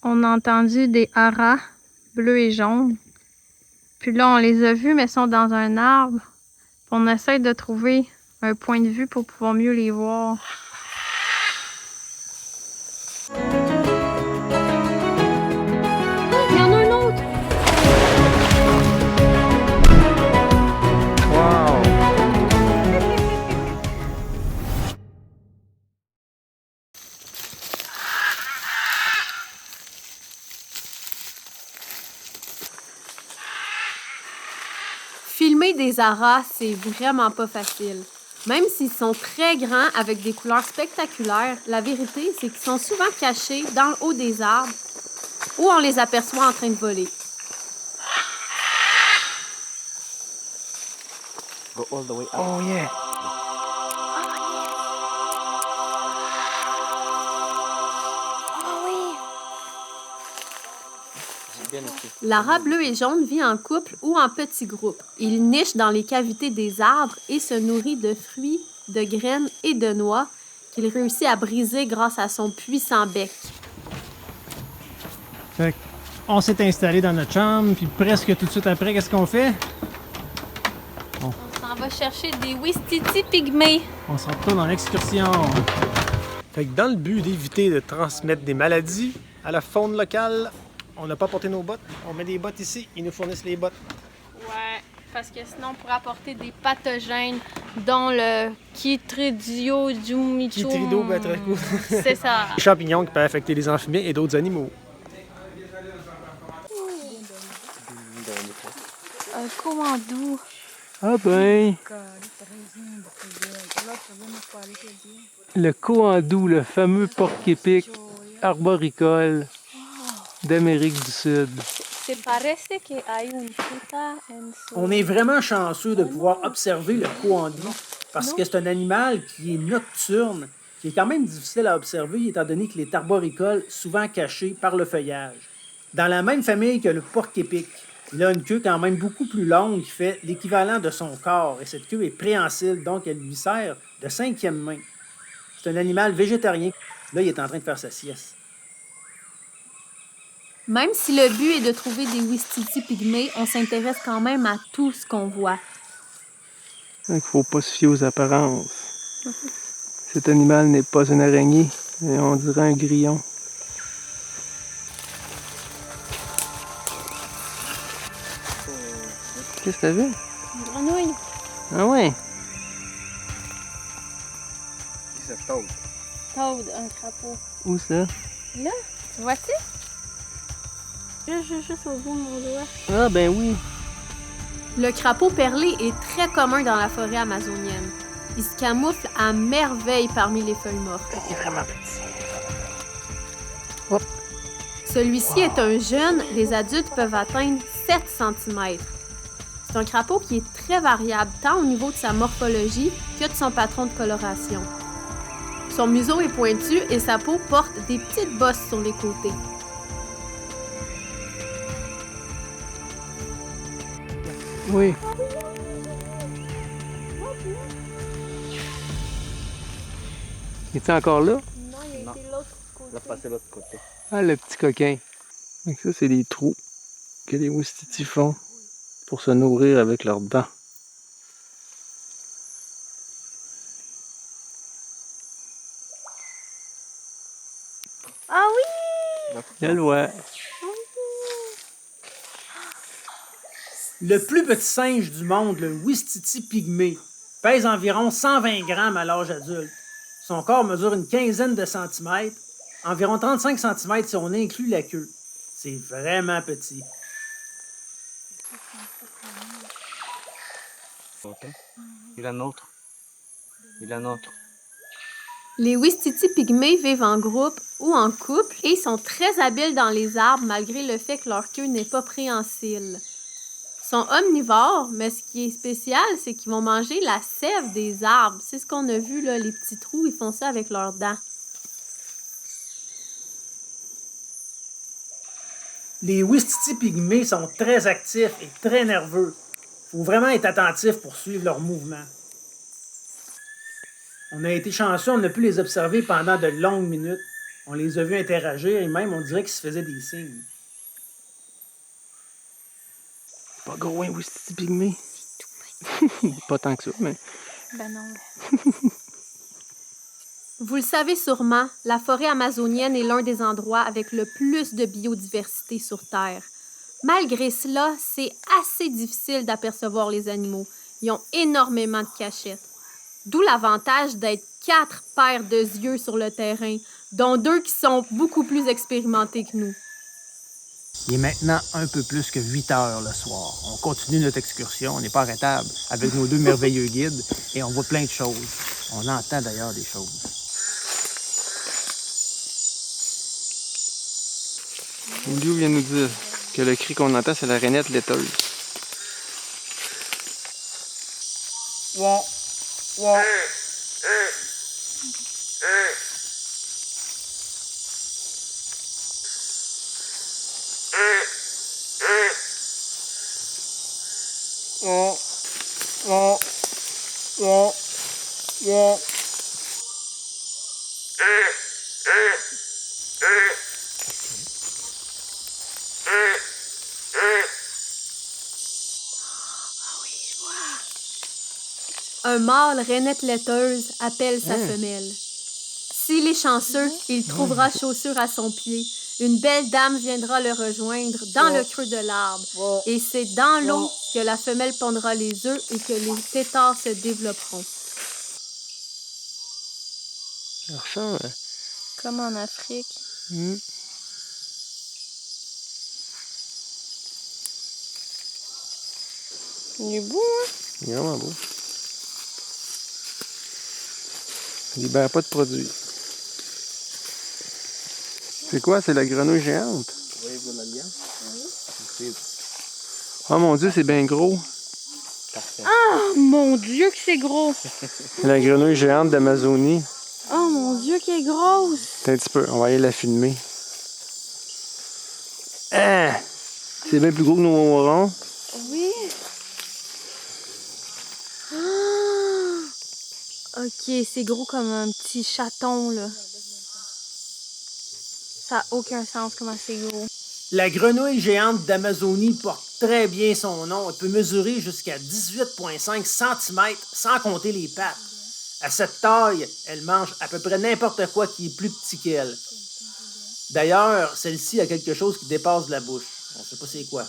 On a entendu des haras bleus et jaunes. Puis là, on les a vus, mais ils sont dans un arbre. Puis on essaie de trouver un point de vue pour pouvoir mieux les voir. Il y en a un autre! Wow! Filmer des haras, c'est vraiment pas facile. Même s'ils sont très grands avec des couleurs spectaculaires, la vérité, c'est qu'ils sont souvent cachés dans le haut des arbres où on les aperçoit en train de voler. Go all the way up. Oh yeah! L'ara bleu et jaune vit en couple ou en petits groupes. Il niche dans les cavités des arbres et se nourrit de fruits, de graines et de noix qu'il réussit à briser grâce à son puissant bec. Fait on s'est installé dans notre chambre, puis presque tout de suite après, qu'est-ce qu'on fait? On s'en va chercher des Ouistiti pygmées. On se retourne dans l'excursion. Fait que dans le but d'éviter de transmettre des maladies à la faune locale, on n'a pas porté nos bottes. On met des bottes ici, ils nous fournissent les bottes. Ouais, parce que sinon on pourrait apporter des pathogènes, dont le Chytridium. Chytrido batraco. C'est ça. Des champignons qui peuvent affecter les amphibiens et d'autres animaux. Un commando. Ah ben! Le coandou, le fameux porc-épic arboricole d'Amérique du Sud. On est vraiment chanceux de pouvoir observer le coandou parce que c'est un animal qui est nocturne, qui est quand même difficile à observer étant donné qu'il est arboricole, souvent caché par le feuillage. Dans la même famille que le porc-épic, il a une queue quand même beaucoup plus longue qui fait l'équivalent de son corps et cette queue est préhensile, donc elle lui sert de cinquième main. C'est un animal végétarien. Là, il est en train de faire sa sieste. Même si le but est de trouver des Ouistiti pygmées, on s'intéresse quand même à tout ce qu'on voit. Il ne faut pas se fier aux apparences. Cet animal n'est pas une araignée, mais on dirait un grillon. Qu'est-ce que t'as vu? Une grenouille. Ah ouais? Toad, un crapaud. Où ça? Là, tu vois-tu? Juste au bout de mon doigt. Ah ben oui. Le crapaud perlé est très commun dans la forêt amazonienne. Il se camoufle à merveille parmi les feuilles mortes. Il est vraiment petit. Celui-ci est un jeune, les adultes peuvent atteindre 7 cm. C'est un crapaud qui est très variable, tant au niveau de sa morphologie que de son patron de coloration. Son museau est pointu et sa peau porte des petites bosses sur les côtés. Oui. Es-tu encore là? Non, il a été l'autre côté. Il a passé l'autre côté. Ah, le petit coquin. Donc ça, c'est des trous que les oustitis font pour se nourrir avec leurs dents. Ah oui! Je le vois. Le plus petit singe du monde, le Ouistiti pygmée, pèse environ 120 grammes à l'âge adulte. Son corps mesure une quinzaine de centimètres, environ 35 centimètres si on inclut la queue. C'est vraiment petit. Il a nôtre. Il a nôtre. Les Ouistiti pygmées vivent en groupe ou en couple et sont très habiles dans les arbres malgré le fait que leur queue n'est pas préhensile. Ils sont omnivores, mais ce qui est spécial, c'est qu'ils vont manger la sève des arbres. C'est ce qu'on a vu, là, les petits trous, ils font ça avec leurs dents. Les Ouistiti pygmées sont très actifs et très nerveux. Il faut vraiment être attentif pour suivre leurs mouvements. On a été chanceux, on a pu les observer pendant de longues minutes. On les a vus interagir et même on dirait qu'ils se faisaient des signes. Pas gros, un Ouistiti pygmée. Pas tant que ça, mais... Ben non. Vous le savez sûrement, la forêt amazonienne est l'un des endroits avec le plus de biodiversité sur Terre. Malgré cela, c'est assez difficile d'apercevoir les animaux. Ils ont énormément de cachettes. D'où l'avantage d'être 4 paires de yeux sur le terrain, dont 2 qui sont beaucoup plus expérimentés que nous. Il est maintenant un peu plus que 8 heures le soir. On continue notre excursion, on n'est pas arrêtable avec nos 2 merveilleux guides et on voit plein de choses. On entend d'ailleurs des choses. Liu vient nous dire que le cri qu'on entend, c'est la rainette laiteuse. Un mâle rainette laiteuse appelle sa femelle. S'il est chanceux, il trouvera chaussure à son pied. Une belle dame viendra le rejoindre dans le creux de l'arbre. Et c'est dans l'eau que la femelle pondra les œufs et que les têtards se développeront. Alors ça, Comme en Afrique. Il est beau, hein? il est vraiment beau. Il libère pas de produits. C'est quoi? C'est la grenouille géante? Oui, vous l'avez bien. Oh mon Dieu, c'est bien gros. Oh mon Dieu que c'est gros! C'est la grenouille géante d'Amazonie. Oh mon Dieu qu'elle est grosse! Attends un petit peu, on va aller la filmer. Ah! C'est bien plus gros que nos mourons. Oui! Ok, c'est gros comme un petit chaton, là. Ça n'a aucun sens comment c'est gros. La grenouille géante d'Amazonie porte très bien son nom. Elle peut mesurer jusqu'à 18,5 cm sans compter les pattes. À cette taille, elle mange à peu près n'importe quoi qui est plus petit qu'elle. D'ailleurs, celle-ci a quelque chose qui dépasse de la bouche. On ne sait pas c'est quoi.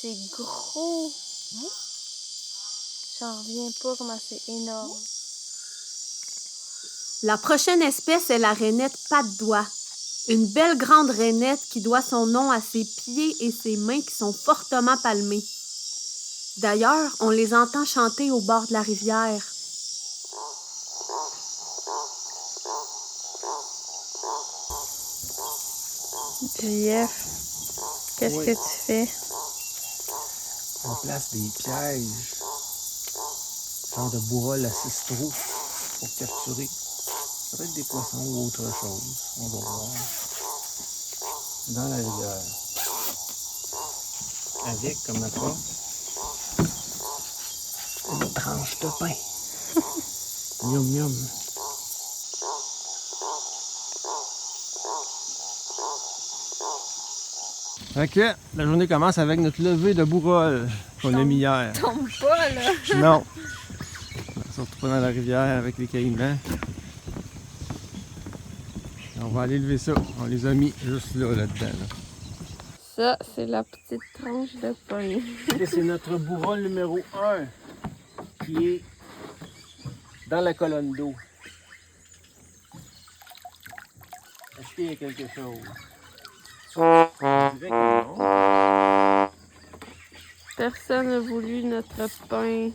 C'est gros! J'en reviens pas comment c'est énorme. La prochaine espèce est la rainette patte d'oie. Une belle grande rainette qui doit son nom à ses pieds et ses mains qui sont fortement palmés. D'ailleurs, on les entend chanter au bord de la rivière. JF, qu'est-ce que tu fais? On place des pièges, genre de bourrol à 6 trous pour capturer peut-être des poissons ou autre chose. On va voir. Dans la rivière. Avec, comme ça, une tranche de pain. Miam miam. Ok, la journée commence avec notre levée de bourrol qu'on a mis hier. Tombe pas, là! Non. Surtout pas dans la rivière avec les caïmans. On va aller lever ça. On les a mis juste là-dedans. Là. Ça, c'est la petite tranche de pain. Ça, c'est notre bourrol numéro 1 qui est dans la colonne d'eau. Est-ce qu'il y a quelque chose? Je dirais que non. Personne n'a voulu notre pain.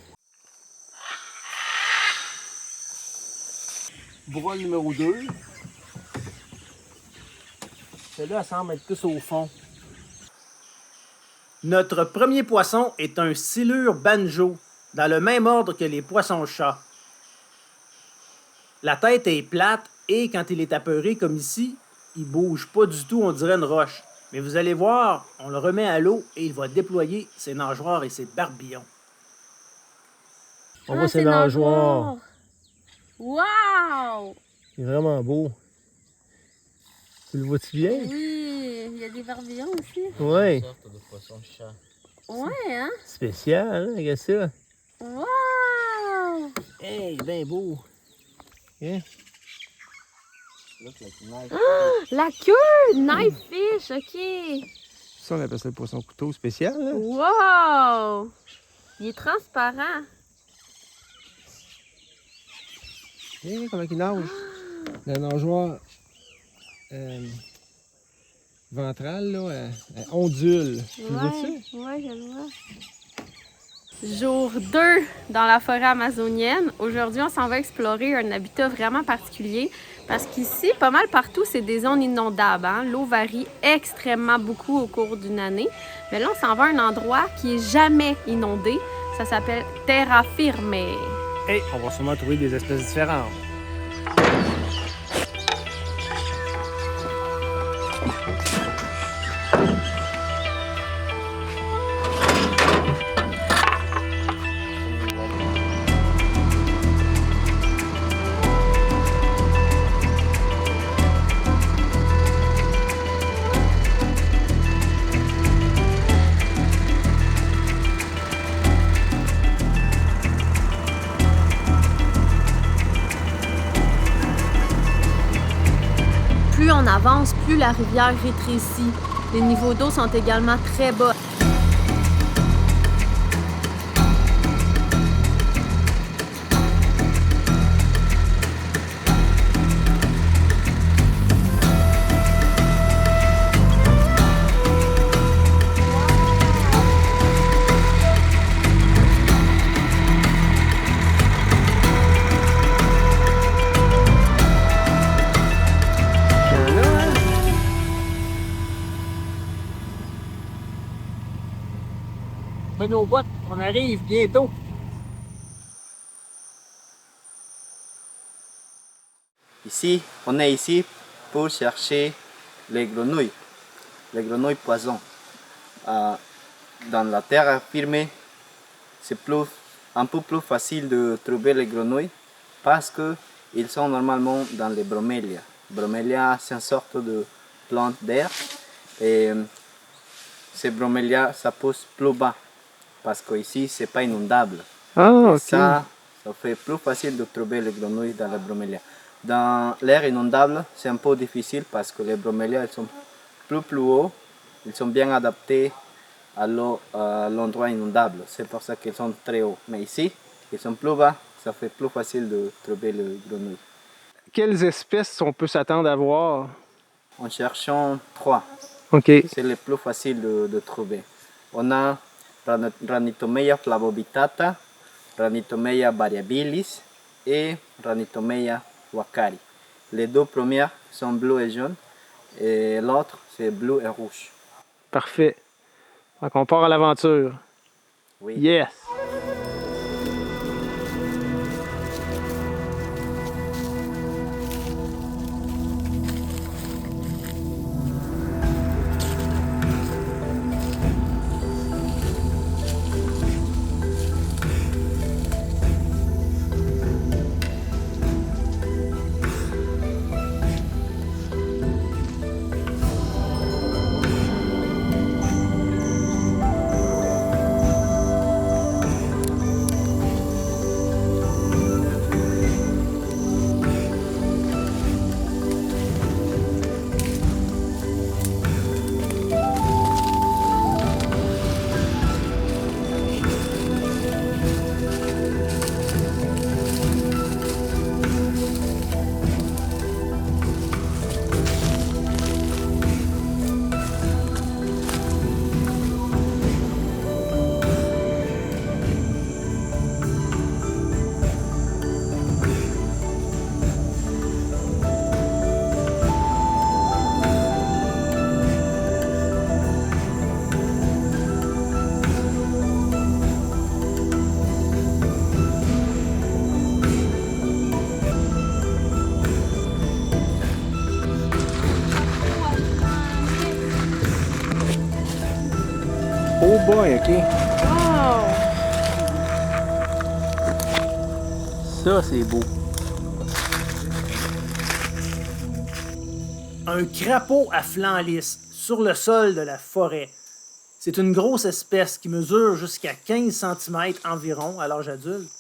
Bourrol numéro 2. Celui-là semble être plus au fond. Notre premier poisson est un silure banjo, dans le même ordre que les poissons-chats. La tête est plate et quand il est apeuré comme ici, il bouge pas du tout, on dirait une roche. Mais vous allez voir, on le remet à l'eau et il va déployer ses nageoires et ses barbillons. On voit ses nageoires. Wow! Il est vraiment beau. Tu le vois-tu bien? Oui, il y a des barbillons aussi. Ouais. Une sorte de poisson-chat. Ouais, hein? Spécial, hein? Regarde ça. Wow! Hey, bien beau. Hein? Look like knife. La queue! Knife fish, ok. Ça, on appelle ça le poisson couteau spécial, là. Wow! Il est transparent. Hey, comment il nage? La nageoire ventrale, là, elle ondule. Tu le vois-tu? Ouais, je le vois. Jour 2 dans la forêt amazonienne. Aujourd'hui, on s'en va explorer un habitat vraiment particulier parce qu'ici, pas mal partout, c'est des zones inondables. Hein? L'eau varie extrêmement beaucoup au cours d'une année. Mais là, on s'en va à un endroit qui est jamais inondé. Ça s'appelle Terra Firme. Et on va sûrement trouver des espèces différentes. Plus on avance, plus la rivière rétrécit. Les niveaux d'eau sont également très bas. Mais nos bottes, on arrive bientôt. Ici, on est ici pour chercher les grenouilles poisson. Dans la terre firme, c'est un peu plus facile de trouver les grenouilles parce qu'ils sont normalement dans les bromélias. Bromélias, c'est une sorte de plante d'air et ces bromélias, ça pousse plus bas parce qu'ici, c'est pas inondable. Ah, ok. Ça fait plus facile de trouver les grenouilles dans les bromélias. Dans l'air inondable, c'est un peu difficile parce que les bromélias elles sont plus haut, ils sont bien adaptés à l'endroit inondable. C'est pour ça qu'ils sont très hauts. Mais ici, ils sont plus bas, ça fait plus facile de trouver les grenouilles. Quelles espèces on peut s'attendre à voir? En cherchant 3, Ok. c'est le plus facile de trouver. On a Ranitomeia flavovitata, Ranitomeia variabilis et Ranitomeia wakari. Les deux premières sont bleues et jaunes et l'autre c'est bleu et rouge. Parfait. Donc, on part à l'aventure. Oui. Yes! Oh boy, ok. Wow! Ça, c'est beau. un crapaud à flanc lisse sur le sol de la forêt. C'est une grosse espèce qui mesure jusqu'à 15 cm environ à l'âge adulte.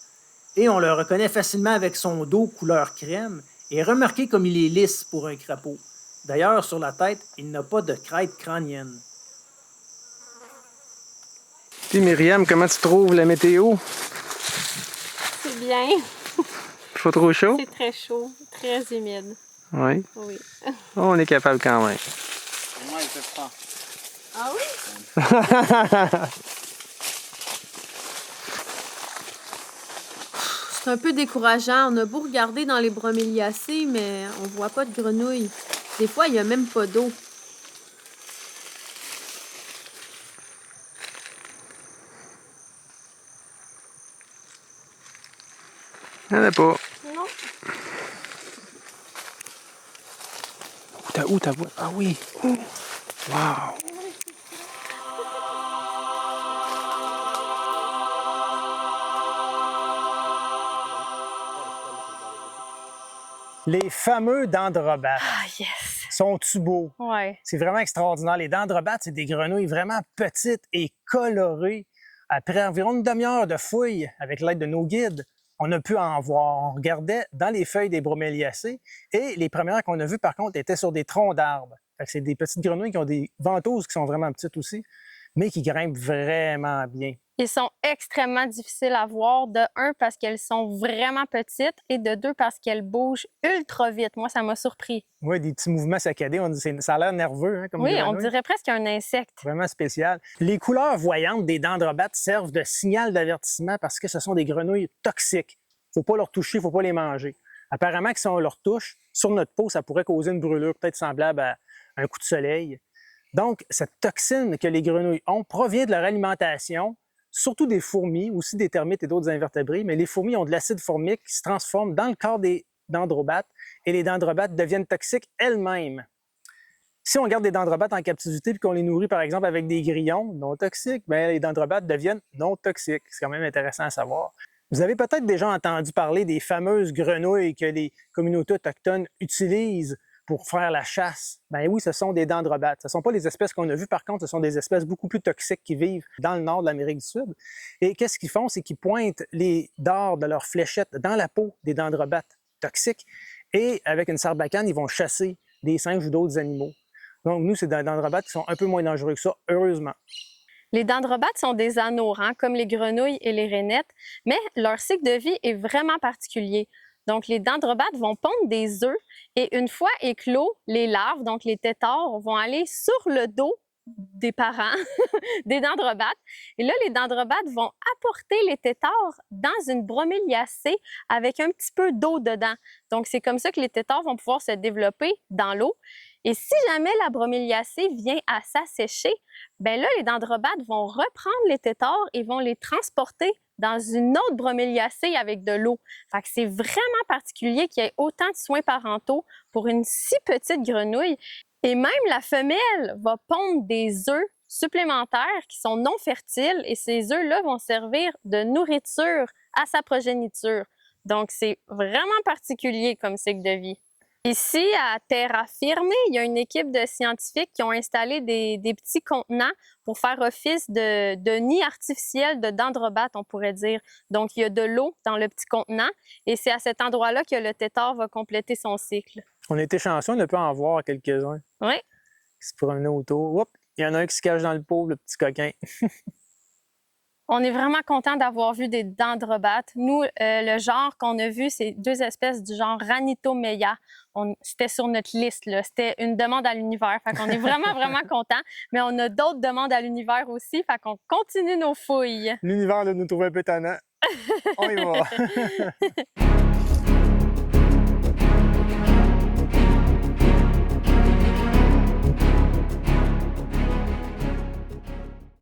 Et on le reconnaît facilement avec son dos couleur crème. Et remarquez comme il est lisse pour un crapaud. D'ailleurs, sur la tête, il n'a pas de crête crânienne. Puis Myriam, comment tu trouves la météo? C'est bien. Pas trop chaud? C'est très chaud, très humide. Oui. Oui. Oh, on est capable quand même. Moi, il fait froid. Ah oui? C'est un peu décourageant. On a beau regarder dans les broméliacées, mais on voit pas de grenouilles. Des fois, il n'y a même pas d'eau. Il n'y en a pas. Non. Où ta voix? Ah oui! Oh. Wow! Les fameux dendrobates. Ah, yes. Sont-tu beaux? Ouais. C'est vraiment extraordinaire. Les dendrobates, c'est des grenouilles vraiment petites et colorées. Après environ une demi-heure de fouille avec l'aide de nos guides, on a pu en voir. On regardait dans les feuilles des broméliacées et les premières qu'on a vues, par contre, étaient sur des troncs d'arbres. C'est des petites grenouilles qui ont des ventouses qui sont vraiment petites aussi, mais qui grimpent vraiment bien. Ils sont extrêmement difficiles à voir, de un, parce qu'elles sont vraiment petites, et de deux, parce qu'elles bougent ultra vite. Moi, ça m'a surpris. Oui, des petits mouvements saccadés. Ça a l'air nerveux, hein, comme Oui, on grenouille. dirait presque un insecte. Vraiment spécial. Les couleurs voyantes des dendrobates servent de signal d'avertissement parce que ce sont des grenouilles toxiques. Il ne faut pas leur toucher, il ne faut pas les manger. Apparemment que si on leur touche, sur notre peau, ça pourrait causer une brûlure peut-être semblable à un coup de soleil. Donc, cette toxine que les grenouilles ont provient de leur alimentation, surtout des fourmis, aussi des termites et d'autres invertébrés, mais les fourmis ont de l'acide formique qui se transforme dans le corps des dendrobates et les dendrobates deviennent toxiques elles-mêmes. Si on garde des dendrobates en captivité et qu'on les nourrit par exemple avec des grillons non toxiques, bien, les dendrobates deviennent non toxiques. C'est quand même intéressant à savoir. Vous avez peut-être déjà entendu parler des fameuses grenouilles que les communautés autochtones utilisent pour faire la chasse. Ben oui, ce sont des dendrobates. Ce ne sont pas les espèces qu'on a vues, par contre, ce sont des espèces beaucoup plus toxiques qui vivent dans le nord de l'Amérique du Sud. Et qu'est-ce qu'ils font? C'est qu'ils pointent les dards de leurs fléchettes dans la peau des dendrobates toxiques et avec une sarbacane, ils vont chasser des singes ou d'autres animaux. Donc nous, c'est des dendrobates qui sont un peu moins dangereux que ça, heureusement. Les dendrobates sont des anourans, comme les grenouilles et les rainettes, mais leur cycle de vie est vraiment particulier. Donc, les dendrobates vont pondre des œufs et une fois éclos, les larves, donc les têtards, vont aller sur le dos des parents des dendrobates. Et là, les dendrobates vont apporter les têtards dans une broméliacée avec un petit peu d'eau dedans. Donc, c'est comme ça que les têtards vont pouvoir se développer dans l'eau. Et si jamais la broméliacée vient à s'assécher, bien là, les dendrobates vont reprendre les têtards et vont les transporter dans une autre broméliacée avec de l'eau. Fait que c'est vraiment particulier qu'il y ait autant de soins parentaux pour une si petite grenouille. Et même la femelle va pondre des œufs supplémentaires qui sont non fertiles et ces œufs-là vont servir de nourriture à sa progéniture. Donc, c'est vraiment particulier comme cycle de vie. Ici, à Terra Firme, il y a une équipe de scientifiques qui ont installé des petits contenants pour faire office de nid artificiel de dendrobates, on pourrait dire. Donc, il y a de l'eau dans le petit contenant et c'est à cet endroit-là que le têtard va compléter son cycle. On a été chanceux, on a pu en voir quelques-uns. Oui. Qui se promenaient autour. Oups, il y en a un qui se cache dans le pot, le petit coquin. On est vraiment content d'avoir vu des dendrobates. Nous, le genre qu'on a vu, c'est deux espèces du genre Ranitomeya. C'était sur notre liste, là. C'était une demande à l'univers. Fait qu'on est vraiment, vraiment content. Mais on a d'autres demandes à l'univers aussi. Fait qu'on continue nos fouilles. L'univers là, nous trouve un peu tannant. On y va.